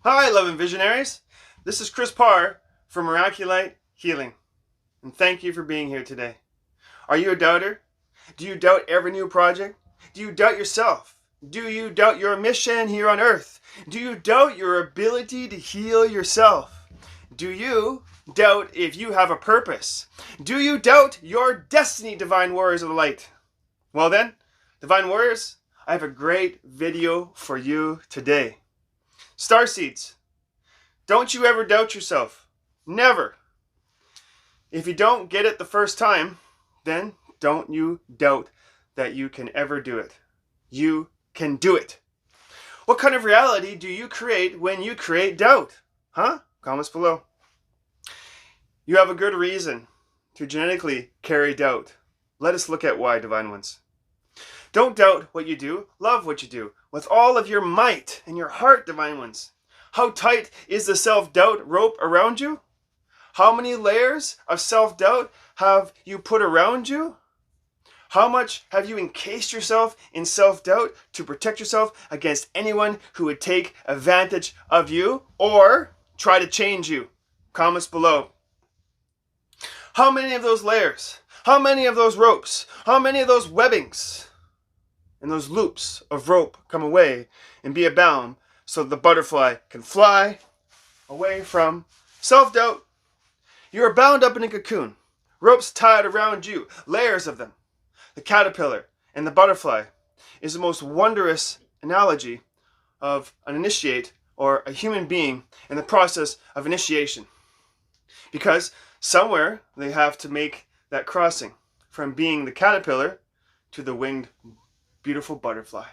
Hi, loving visionaries. This is Chris Parr from Miraculite Healing, and thank you for being here today. Are you a doubter? Do you doubt every new project? Do you doubt yourself? Do you doubt your mission here on earth? Do you doubt your ability to heal yourself? Do you doubt if you have a purpose? Do you doubt your destiny, divine warriors of the light? Well then, divine warriors, I have a great video for you today. Starseeds, don't you ever doubt yourself. Never. If you don't get it the first time, then don't you doubt that you can ever do it. You can do it. What kind of reality do you create when you create doubt? Comments below. You have a good reason to genetically carry doubt. Let us look at why, divine ones. Don't doubt what you do. Love what you do with all of your might and your heart, divine ones. How tight is the self-doubt rope around you? How many layers of self-doubt have you put around you? How much have you encased yourself in self-doubt to protect yourself against anyone who would take advantage of you or try to change you? Comments below. How many of those layers? How many of those ropes? How many of those webbings and those loops of rope come away and be bound so the butterfly can fly away from self-doubt? You are bound up in a cocoon, ropes tied around you, layers of them. The caterpillar and the butterfly is the most wondrous analogy of an initiate or a human being in the process of initiation. Because somewhere they have to make that crossing from being the caterpillar to the winged beautiful butterfly.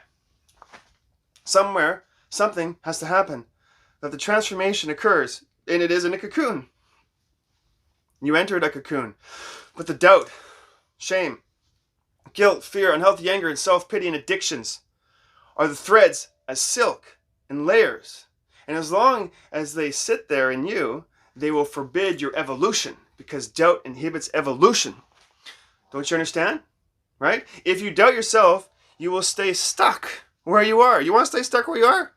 Somewhere something has to happen, that the transformation occurs, and it is in a cocoon. You entered a cocoon, but the doubt, shame, guilt, fear, unhealthy anger, and self-pity and addictions are the threads as silk and layers. And as long as they sit there in you, they will forbid your evolution, because doubt inhibits evolution. Don't you understand? Right? If you doubt yourself, you will stay stuck where you are. You want to stay stuck where you are?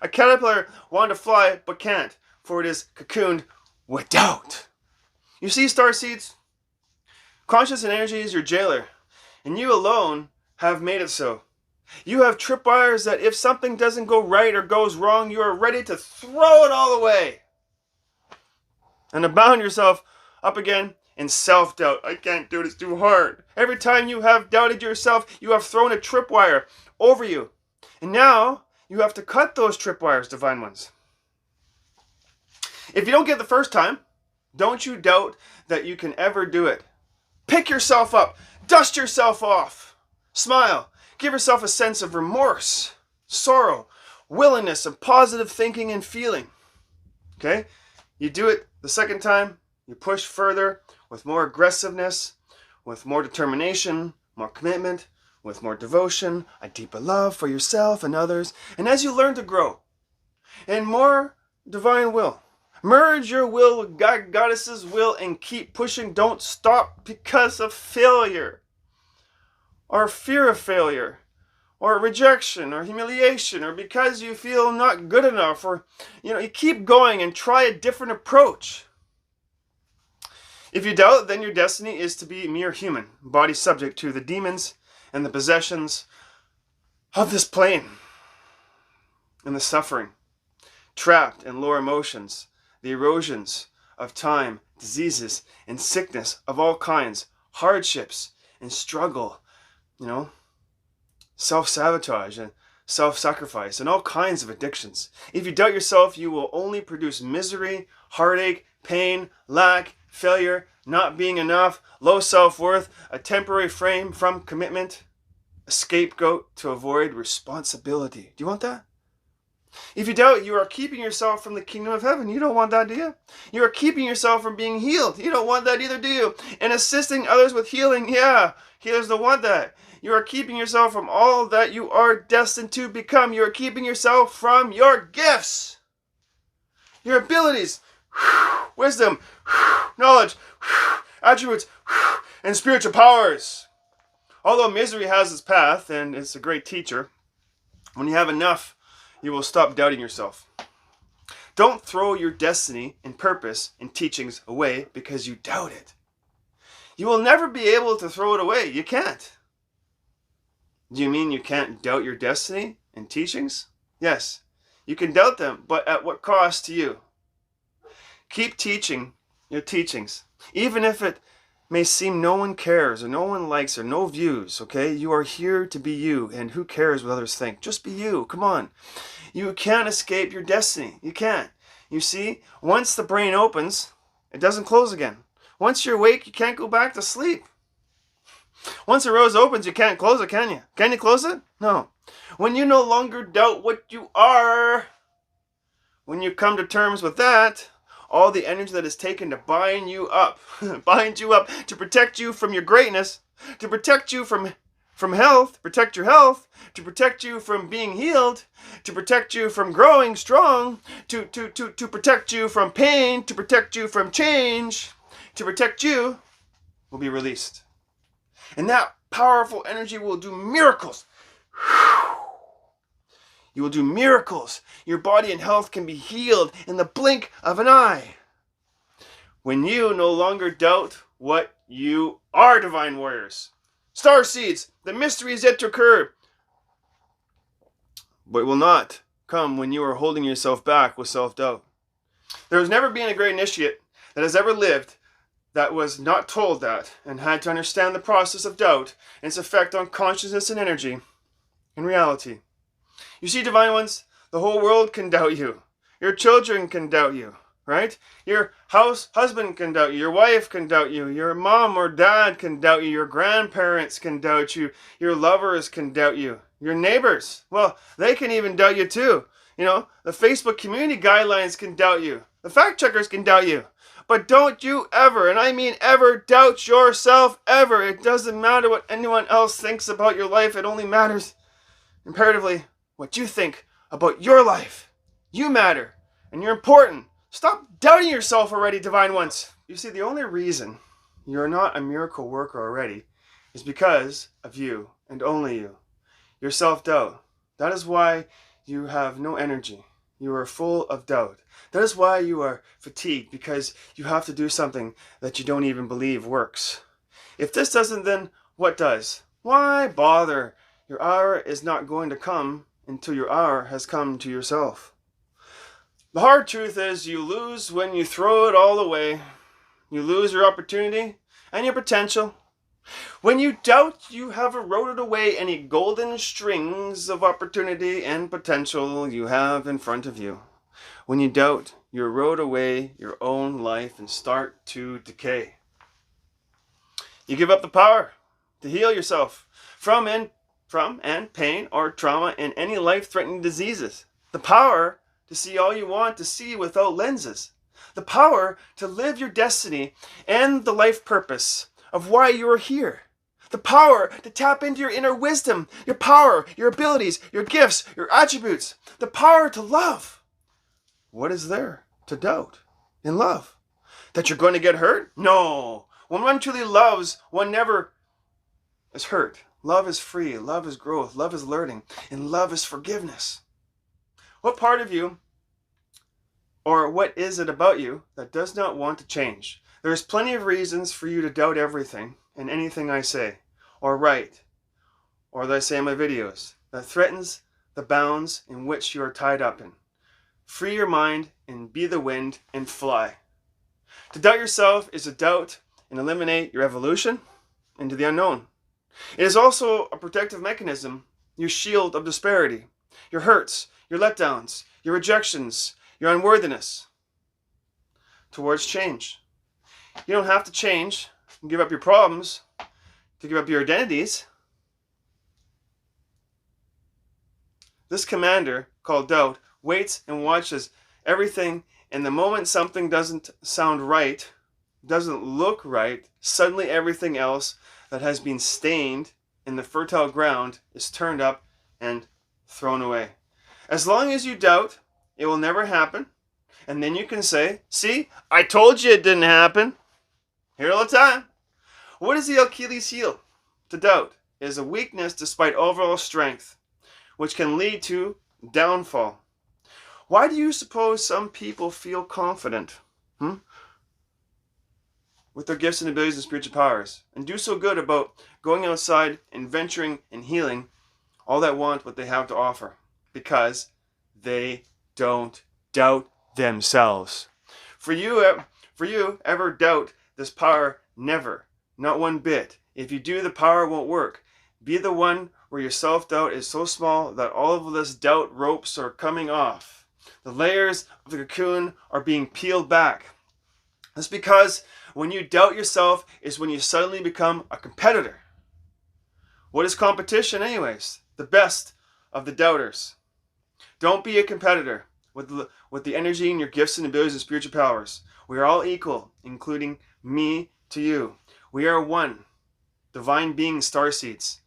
A caterpillar wants to fly but can't, for it is cocooned with doubt. You see, starseeds, conscious and energy is your jailer, and you alone have made it so. You have tripwires that if something doesn't go right or goes wrong, you are ready to throw it all away and to bound yourself up again in self-doubt. I can't do it, it's too hard. Every time you have doubted yourself, you have thrown a tripwire over you. And now you have to cut those tripwires, divine ones. If you don't get it the first time, don't you doubt that you can ever do it. Pick yourself up, dust yourself off, smile, give yourself a sense of remorse, sorrow, willingness, and positive thinking and feeling. Okay? You do it the second time, you push further with more aggressiveness, with more determination, more commitment, with more devotion, a deeper love for yourself and others. And as you learn to grow and more divine will, merge your will with God, Goddess's will, and keep pushing. Don't stop because of failure or fear of failure or rejection or humiliation or because you feel not good enough, or you keep going and try a different approach. If you doubt, then your destiny is to be mere human, body subject to the demons and the possessions of this plane and the suffering, trapped in lower emotions, the erosions of time, diseases, and sickness of all kinds, hardships and struggle, self-sabotage and self-sacrifice, and all kinds of addictions. If you doubt yourself, you will only produce misery, heartache, pain, lack, failure, not being enough, low self-worth, a temporary frame from commitment, a scapegoat to avoid responsibility. Do you want that? If you doubt, you are keeping yourself from the kingdom of heaven. You don't want that, do you? You are keeping yourself from being healed. You don't want that either, do you? And assisting others with healing, yeah, healers don't want that. You are keeping yourself from all that you are destined to become. You are keeping yourself from your gifts, your abilities, wisdom, knowledge, attributes, and spiritual powers. Although misery has its path, and it's a great teacher, when you have enough, you will stop doubting yourself. Don't throw your destiny and purpose and teachings away because you doubt it. You will never be able to throw it away. You can't. Do you mean you can't doubt your destiny and teachings? Yes, you can doubt them, but at what cost to you? Keep teaching your teachings, even if it may seem no one cares or no one likes or no views, okay? You are here to be you, and who cares what others think? Just be you. Come on. You can't escape your destiny. You can't. You see, once the brain opens, it doesn't close again. Once you're awake, you can't go back to sleep. Once the rose opens, you can't close it, can you? Can you close it? No. When you no longer doubt what you are, when you come to terms with that, all the energy that is taken to bind you up, to protect you from your greatness, to protect you from health, protect your health, to protect you from being healed, to protect you from growing strong, to protect you from pain, to protect you from change, to protect you, will be released. And that powerful energy will do miracles. You will do miracles. Your body and health can be healed in the blink of an eye. When you no longer doubt what you are, divine warriors. Star seeds, the mystery is yet to occur. But it will not come when you are holding yourself back with self-doubt. There has never been a great initiate that has ever lived that was not told that and had to understand the process of doubt and its effect on consciousness and energy and reality. You see, divine ones, the whole world can doubt you. Your children can doubt you, right? Your husband can doubt you. Your wife can doubt you. Your mom or dad can doubt you. Your grandparents can doubt you. Your lovers can doubt you. Your neighbors, well, they can even doubt you too. You know, the Facebook community guidelines can doubt you. The fact checkers can doubt you. But don't you ever, and I mean ever, doubt yourself ever. It doesn't matter what anyone else thinks about your life. It only matters, imperatively, what you think about your life. You matter, and you're important. Stop doubting yourself already, divine ones. You see, the only reason you're not a miracle worker already is because of you, and only you. Your self-doubt. That is why you have no energy. You are full of doubt. That is why you are fatigued, because you have to do something that you don't even believe works. If this doesn't, then what does? Why bother? Your hour is not going to come until your hour has come to yourself. The hard truth is you lose when you throw it all away. You lose your opportunity and your potential. When you doubt, you have eroded away any golden strings of opportunity and potential you have in front of you. When you doubt, you erode away your own life and start to decay. You give up the power to heal yourself from pain or trauma and any life-threatening diseases. The power to see all you want to see without lenses. The power to live your destiny and the life purpose of why you are here. The power to tap into your inner wisdom, your power, your abilities, your gifts, your attributes. The power to love. What is there to doubt in love? That you're going to get hurt? No. When one truly loves, one never is hurt. Love is free. Love is growth. Love is learning. And love is forgiveness. What part of you, or what is it about you that does not want to change? There's plenty of reasons for you to doubt everything and anything I say, or write, or that I say in my videos, that threatens the bounds in which you are tied up in. Free your mind and be the wind and fly. To doubt yourself is to doubt and eliminate your evolution into the unknown. It is also a protective mechanism, your shield of disparity, your hurts, your letdowns, your rejections, your unworthiness towards change. You don't have to change and give up your problems to give up your identities. This commander, called doubt, waits and watches everything, and the moment something doesn't sound right, doesn't look right, suddenly everything else that has been stained in the fertile ground is turned up and thrown away. As long as you doubt, it will never happen. And then you can say, see, I told you it didn't happen. Here all the time. What is the Achilles heel? To doubt is a weakness despite overall strength, which can lead to downfall. Why do you suppose some people feel confident with their gifts and abilities and spiritual powers, and do so good about going outside and venturing and healing all that want what they have to offer? Because they don't doubt themselves. For you ever doubt this power? Never. Not one bit. If you do, the power won't work. Be the one where your self-doubt is so small that all of this doubt ropes are coming off. The layers of the cocoon are being peeled back. That's because when you doubt yourself is when you suddenly become a competitor. What is competition anyways? The best of the doubters. Don't be a competitor with the energy and your gifts and abilities and spiritual powers. We are all equal, including me to you. We are one. Divine being starseeds.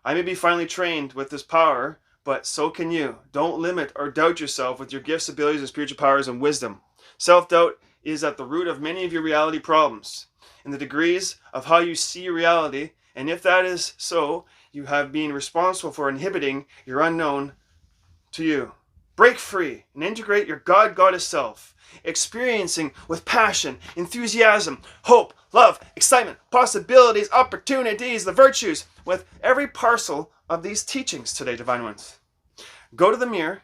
I may be finely trained with this power, but so can you. Don't limit or doubt yourself with your gifts, abilities, and spiritual powers and wisdom. Self-doubt is at the root of many of your reality problems, and the degrees of how you see reality, and if that is so, you have been responsible for inhibiting your unknown to you. Break free and integrate your God-Goddess self, experiencing with passion, enthusiasm, hope, love, excitement, possibilities, opportunities, the virtues, with every parcel of these teachings today, Divine Ones. Go to the mirror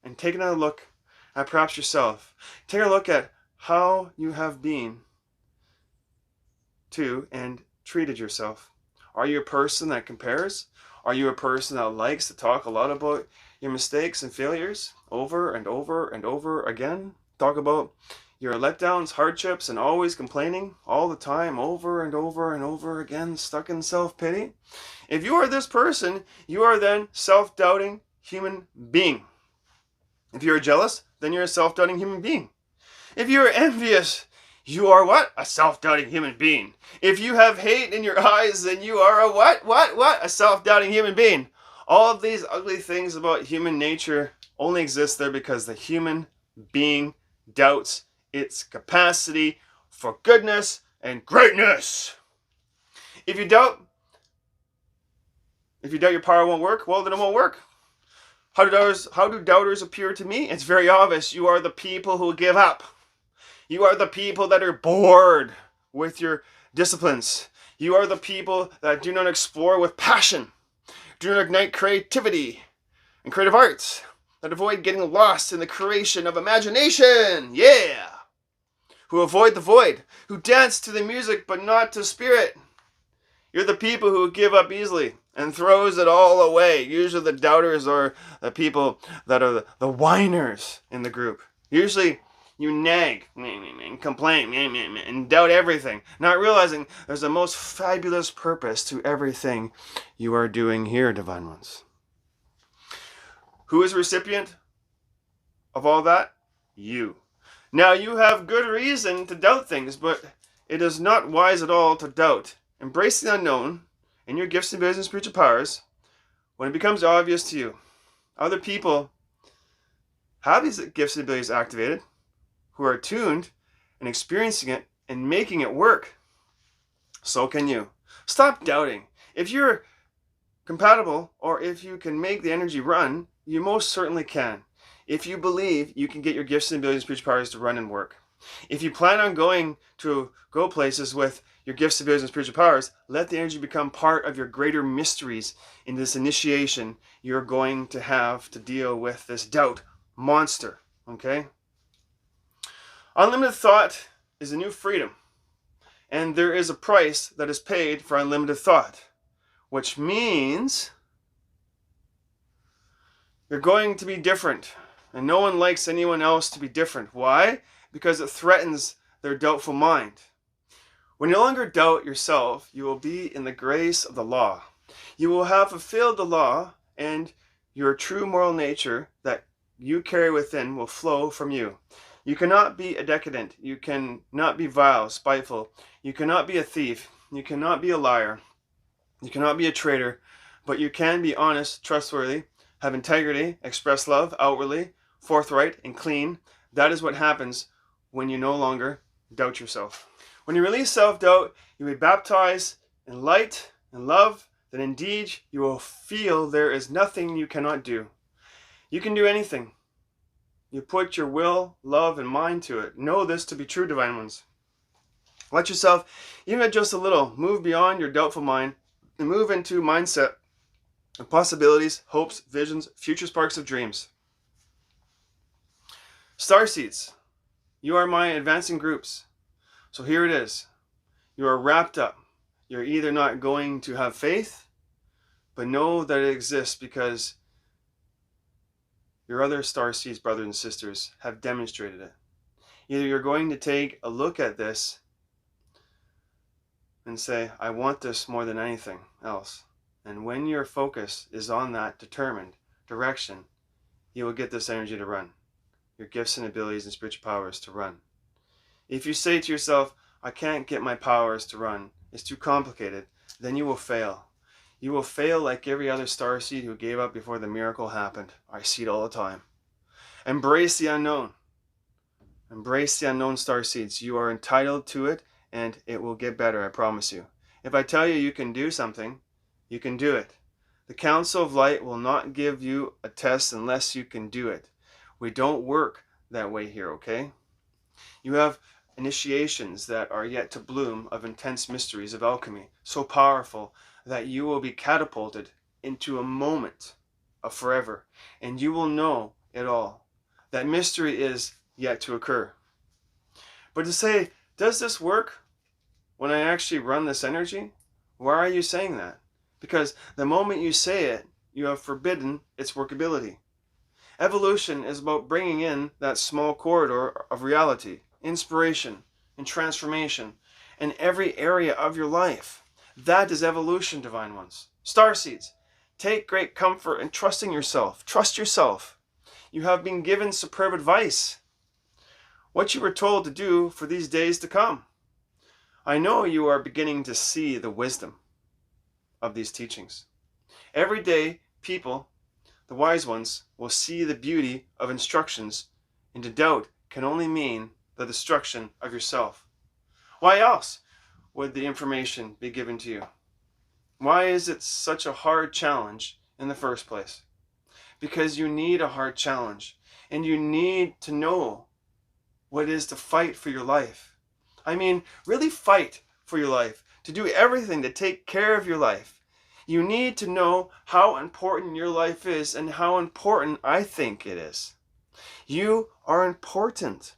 and take another look at perhaps yourself. Take a look at how you have been to and treated yourself. Are you a person that compares? Are you a person that likes to talk a lot about your mistakes and failures over and over and over again? Talk about your letdowns, hardships, and always complaining all the time, over and over and over again, stuck in self-pity? If you are this person, you are then self-doubting human being. If you are jealous, then you're a self-doubting human being. If you are envious, you are what? A self-doubting human being. If you have hate in your eyes, then you are a what? A self-doubting human being. All of these ugly things about human nature only exist there because the human being doubts its capacity for goodness and greatness. If you doubt your power won't work, well, then it won't work. How do doubters appear to me? It's very obvious. You are the people who give up. You are the people that are bored with your disciplines. You are the people that do not explore with passion, do not ignite creativity and creative arts, that avoid getting lost in the creation of imagination. Yeah! Who avoid the void, who dance to the music but not to spirit. You're the people who give up easily and throws it all away. Usually the doubters are the people that are the whiners in the group. Usually you nag and complain and doubt everything, not realizing there's a most fabulous purpose to everything you are doing here, Divine Ones. Who is the recipient of all that? You. Now you have good reason to doubt things, but it is not wise at all to doubt. Embrace the unknown in your gifts and abilities and spiritual powers when it becomes obvious to you. Other people have these gifts and abilities activated, who are tuned and experiencing it and making it work. So can you. Stop doubting. If you're compatible, or if you can make the energy run, you most certainly can. If you believe you can get your gifts and abilities and spiritual powers to run and work. If you plan on go places with your gifts, abilities, and spiritual powers, let the energy become part of your greater mysteries in this initiation you're going to have to deal with this doubt monster. Okay? Unlimited thought is a new freedom. And there is a price that is paid for unlimited thought. Which means you're going to be different. And no one likes anyone else to be different. Why? Because it threatens their doubtful mind. When you no longer doubt yourself, you will be in the grace of the law. You will have fulfilled the law, and your true moral nature that you carry within will flow from you. You cannot be a decadent. You cannot be vile, spiteful. You cannot be a thief. You cannot be a liar. You cannot be a traitor. But you can be honest, trustworthy, have integrity, express love outwardly, forthright, and clean. That is what happens when you no longer doubt yourself. When you release self-doubt, you will be baptized in light and love, then indeed you will feel there is nothing you cannot do. You can do anything. You put your will, love, and mind to it. Know this to be true, divine ones. Let yourself, even just a little, move beyond your doubtful mind and move into mindset of possibilities, hopes, visions, future sparks of dreams. Starseeds, you are my advancing groups. So here it is. You are wrapped up. You're either not going to have faith, but know that it exists because your other starseeds, brothers and sisters, have demonstrated it. Either you're going to take a look at this and say, I want this more than anything else. And when your focus is on that determined direction, you will get this energy to run. Your gifts and abilities and spiritual powers to run. If you say to yourself, I can't get my powers to run, it's too complicated, then you will fail. You will fail like every other starseed who gave up before the miracle happened. I see it all the time. Embrace the unknown. Embrace the unknown, starseeds. You are entitled to it, and it will get better, I promise you. If I tell you you can do something, you can do it. The Council of Light will not give you a test unless you can do it. We don't work that way here, okay? You have initiations that are yet to bloom of intense mysteries of alchemy, so powerful that you will be catapulted into a moment of forever, and you will know it all. That mystery is yet to occur. But to say, does this work when I actually run this energy? Why are you saying that? Because the moment you say it, you have forbidden its workability. Evolution is about bringing in that small corridor of reality, inspiration, and transformation in every area of your life. That is evolution, divine ones. Starseeds, take great comfort in trusting yourself. Trust yourself. You have been given superb advice. What you were told to do for these days to come. I know you are beginning to see the wisdom of these teachings. Every day, people, the wise ones, will see the beauty of instructions, and to doubt can only mean the destruction of yourself. Why else would the information be given to you? Why is it such a hard challenge in the first place? Because you need a hard challenge, and you need to know what it is to fight for your life. I mean, really fight for your life, to do everything to take care of your life. You need to know how important your life is and how important I think it is. You are important.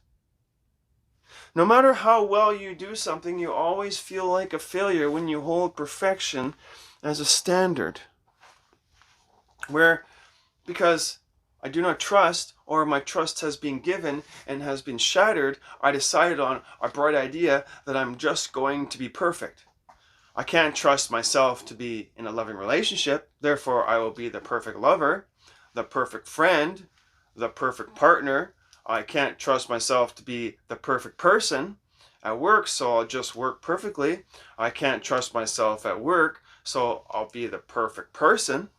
No matter how well you do something, you always feel like a failure when you hold perfection as a standard. Because I do not trust, or my trust has been given and has been shattered, I decided on a bright idea that I'm just going to be perfect. I can't trust myself to be in a loving relationship, therefore I will be the perfect lover, the perfect friend, the perfect partner. I can't trust myself to be the perfect person at work, so I'll just work perfectly. I can't trust myself at work, so I'll be the perfect person,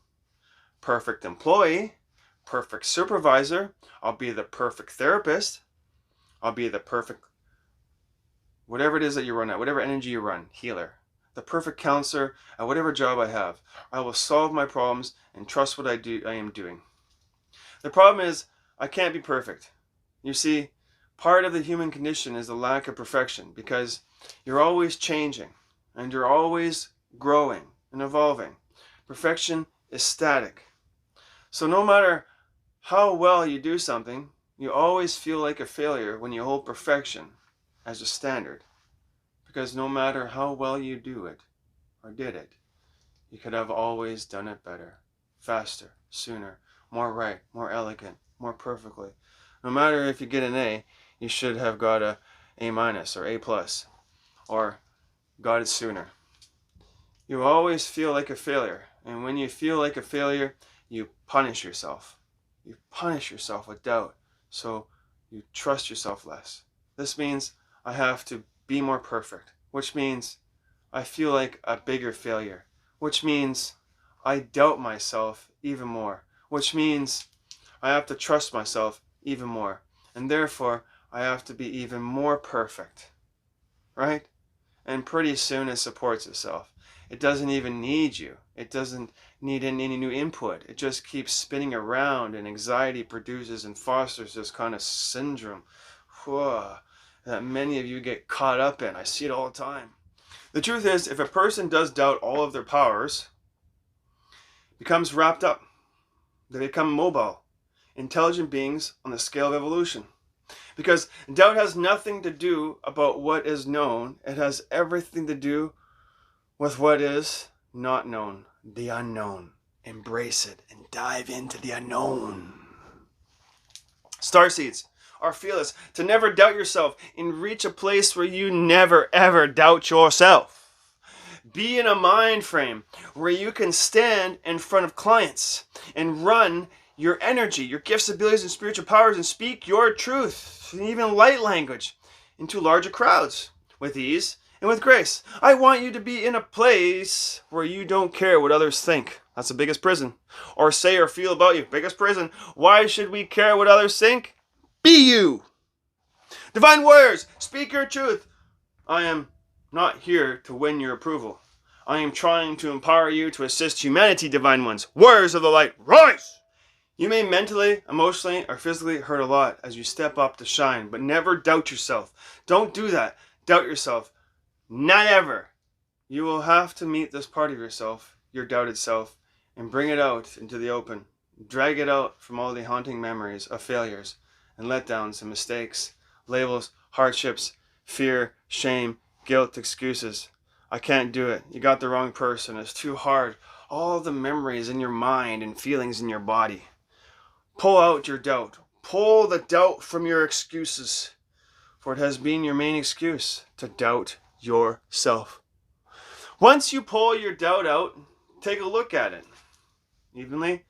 perfect employee, perfect supervisor. I'll be the perfect therapist. I'll be the perfect, whatever it is that you run at, whatever energy you run, healer. The perfect counselor at whatever job I have. I will solve my problems and trust what I am doing. The problem is, I can't be perfect. You see, part of the human condition is the lack of perfection, because you're always changing and you're always growing and evolving. Perfection is static. So no matter how well you do something, you always feel like a failure when you hold perfection as a standard. Because no matter how well you do it or did it, you could have always done it better, faster, sooner, more right, more elegant, more perfectly. No matter if you get an A, you should have got a A- or A+, or got it sooner. You always feel like a failure, and when you feel like a failure, you punish yourself. You punish yourself with doubt, so you trust yourself less. This means I have to be more perfect, which means I feel like a bigger failure, which means I doubt myself even more, which means I have to trust myself even more, and therefore I have to be even more perfect, right? And pretty soon it supports itself. It doesn't even need you. It doesn't need any new input. It just keeps spinning around, and anxiety produces and fosters this kind of syndrome that many of you get caught up in. I see it all the time. The truth is, if a person does doubt all of their powers, becomes wrapped up, they become mobile, intelligent beings on the scale of evolution. Because doubt has nothing to do about what is known. It has everything to do with what is not known, the unknown. Embrace it and dive into the unknown. Starseeds are fearless to never doubt yourself and reach a place where you never ever doubt yourself. Be in a mind frame where you can stand in front of clients and run your energy, your gifts, abilities, and spiritual powers and speak your truth, and even light language, into larger crowds with ease and with grace. I want you to be in a place where you don't care what others think. That's the biggest prison. Or say or feel about you. Biggest prison. Why should we care what others think? Be you. Divine warriors, speak your truth. I am not here to win your approval. I am trying to empower you to assist humanity, divine ones. Warriors of the light, rise! You may mentally, emotionally, or physically hurt a lot as you step up to shine, but never doubt yourself. Don't do that. Doubt yourself. Not ever. You will have to meet this part of yourself, your doubted self, and bring it out into the open. Drag it out from all the haunting memories of failures and letdowns and mistakes, labels, hardships, fear, shame, guilt, excuses. I can't do it. You got the wrong person. It's too hard. All the memories in your mind and feelings in your body. Pull out your doubt. Pull the doubt from your excuses, for it has been your main excuse to doubt yourself. Once you pull your doubt out, take a look at it evenly,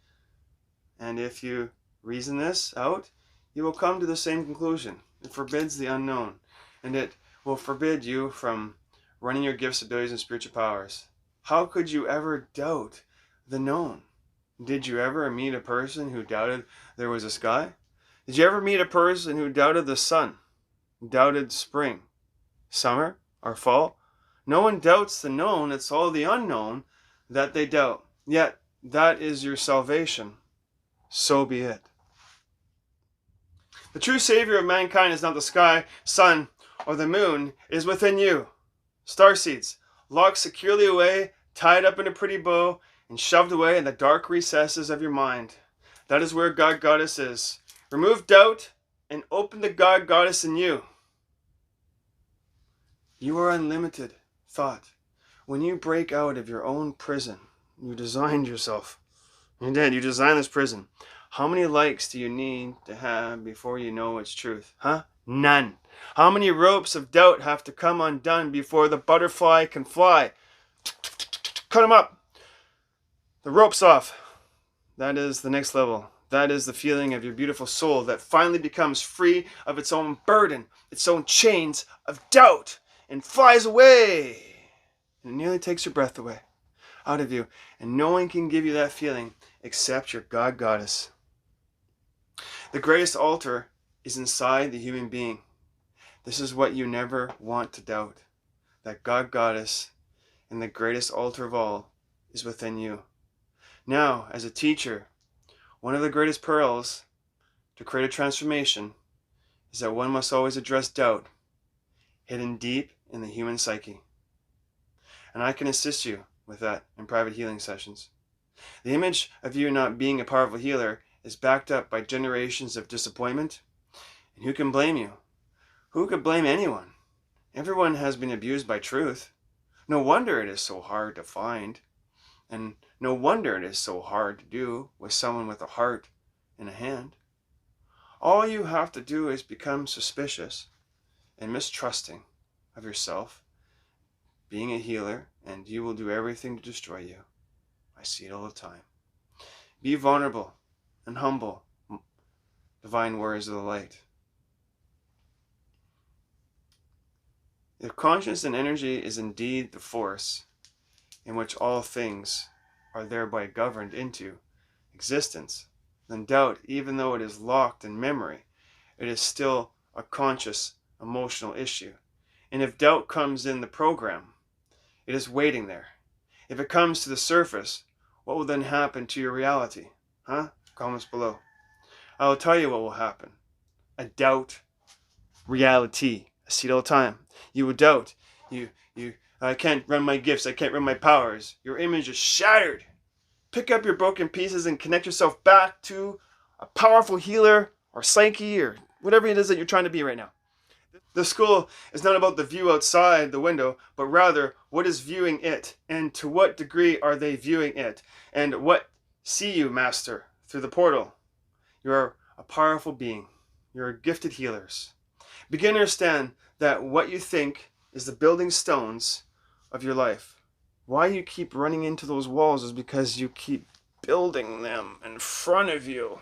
and if you reason this out, you will come to the same conclusion. It forbids the unknown, and it will forbid you from running your gifts, abilities, and spiritual powers. How could you ever doubt the known? Did you ever meet a person who doubted there was a sky? Did you ever meet a person who doubted the sun? Doubted spring, summer, or fall? No one doubts the known. It's all the unknown that they doubt. Yet, that is your salvation. So be it. The true savior of mankind is not the sky, sun, or the moon. It is within you. Starseeds, locked securely away, tied up in a pretty bow, and shoved away in the dark recesses of your mind. That is where God Goddess is. Remove doubt and open the God Goddess in you. You are unlimited thought. When you break out of your own prison, you designed yourself. You did. You designed this prison. How many likes do you need to have before you know its truth? Huh? None. How many ropes of doubt have to come undone before the butterfly can fly? Cut them up. The rope's off. That is the next level. That is the feeling of your beautiful soul that finally becomes free of its own burden, its own chains of doubt, and flies away. And it nearly takes your breath away out of you. And no one can give you that feeling except your God Goddess. The greatest altar is inside the human being. This is what you never want to doubt. That God Goddess and the greatest altar of all is within you. Now, as a teacher, one of the greatest pearls to create a transformation is that one must always address doubt, hidden deep in the human psyche. And I can assist you with that in private healing sessions. The image of you not being a powerful healer is backed up by generations of disappointment. And who can blame you? Who could blame anyone? Everyone has been abused by truth. No wonder it is so hard to find. And no wonder it is so hard to do with someone with a heart and a hand. All you have to do is become suspicious and mistrusting of yourself, being a healer, and you will do everything to destroy you. I see it all the time. Be vulnerable and humble, divine warriors of the light. If consciousness and energy is indeed the force in which all things are thereby governed into existence, then doubt, even though it is locked in memory, it is still a conscious, emotional issue. And if doubt comes in the program, it is waiting there. If it comes to the surface, what will then happen to your reality? Comments below. I will tell you what will happen. A doubt reality. I see it all the time. You will doubt. I can't run my gifts. I can't run my powers. Your image is shattered. Pick up your broken pieces and connect yourself back to a powerful healer or psyche or whatever it is that you're trying to be right now. The school is not about the view outside the window, but rather what is viewing it, and to what degree are they viewing it, and what see you, Master, through the portal. You are a powerful being. You are gifted healers. Begin to understand that what you think is the building stones of your life. Why you keep running into those walls is because you keep building them in front of you.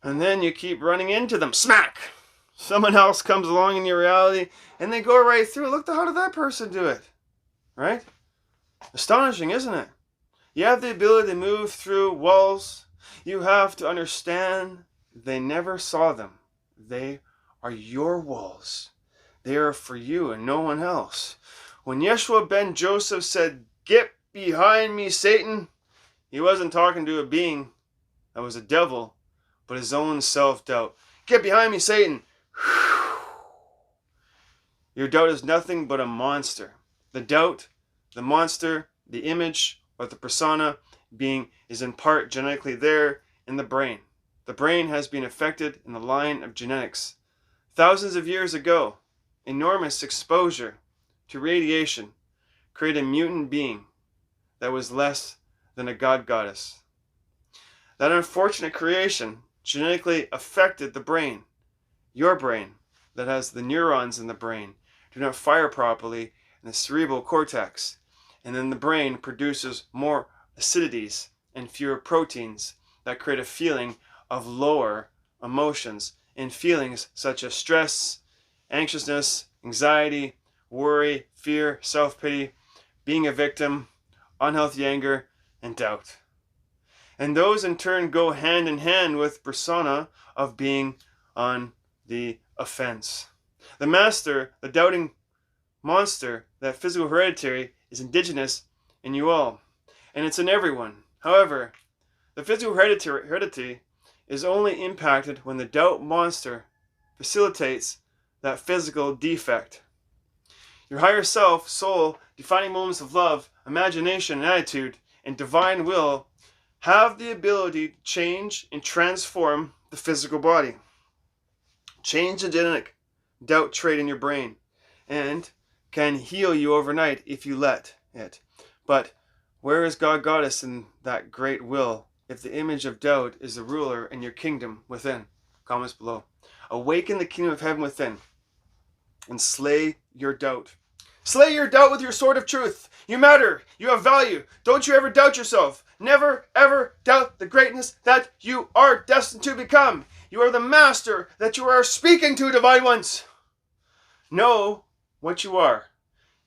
And then you keep running into them. Smack! Someone else comes along in your reality and they go right through. Look, how did that person do it? Right? Astonishing, isn't it? You have the ability to move through walls. You have to understand they never saw them. They are your walls. They are for you and no one else. When Yeshua ben Joseph said, "Get behind me, Satan," he wasn't talking to a being that was a devil, but his own self-doubt. Get behind me, Satan. Your doubt is nothing but a monster. The doubt, the monster, the image, or the persona being is in part genetically there in the brain. The brain has been affected in the line of genetics. Thousands of years ago, enormous exposure to radiation created a mutant being that was less than a god-goddess. That unfortunate creation genetically affected the brain. Your brain, that has the neurons in the brain, do not fire properly in the cerebral cortex, and then the brain produces more acidities and fewer proteins that create a feeling of lower emotions and feelings such as stress, anxiousness, anxiety, worry, fear, self-pity, being a victim, unhealthy anger, and doubt. And those in turn go hand in hand with persona of being on the offense. The master, the doubting monster, that physical hereditary, is indigenous in you all. And it's in everyone. However, the physical heredity is only impacted when the doubt monster facilitates that physical defect. Your higher self, soul, defining moments of love, imagination, and attitude, and divine will have the ability to change and transform the physical body. Change the genetic doubt trait in your brain and can heal you overnight if you let it. But where is God Goddess in that great will if the image of doubt is the ruler in your kingdom within? Comments below. Awaken the kingdom of heaven within and slay your doubt. Slay your doubt with your sword of truth. You matter. You have value. Don't you ever doubt yourself. Never, ever doubt the greatness that you are destined to become. You are the master that you are speaking to, divine ones. Know what you are.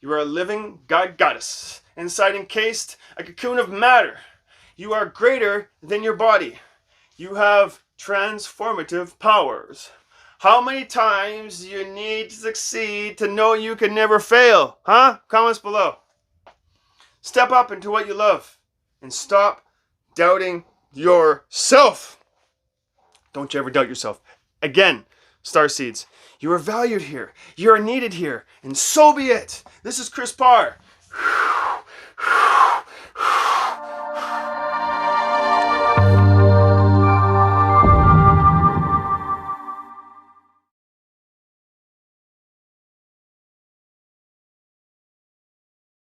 You are a living God Goddess, inside encased a cocoon of matter. You are greater than your body. You have transformative powers. How many times do you need to succeed to know you can never fail? Comments below. Step up into what you love and stop doubting yourself. Don't you ever doubt yourself. Again, starseeds, you are valued here. You are needed here. And so be it. This is Chris Parr.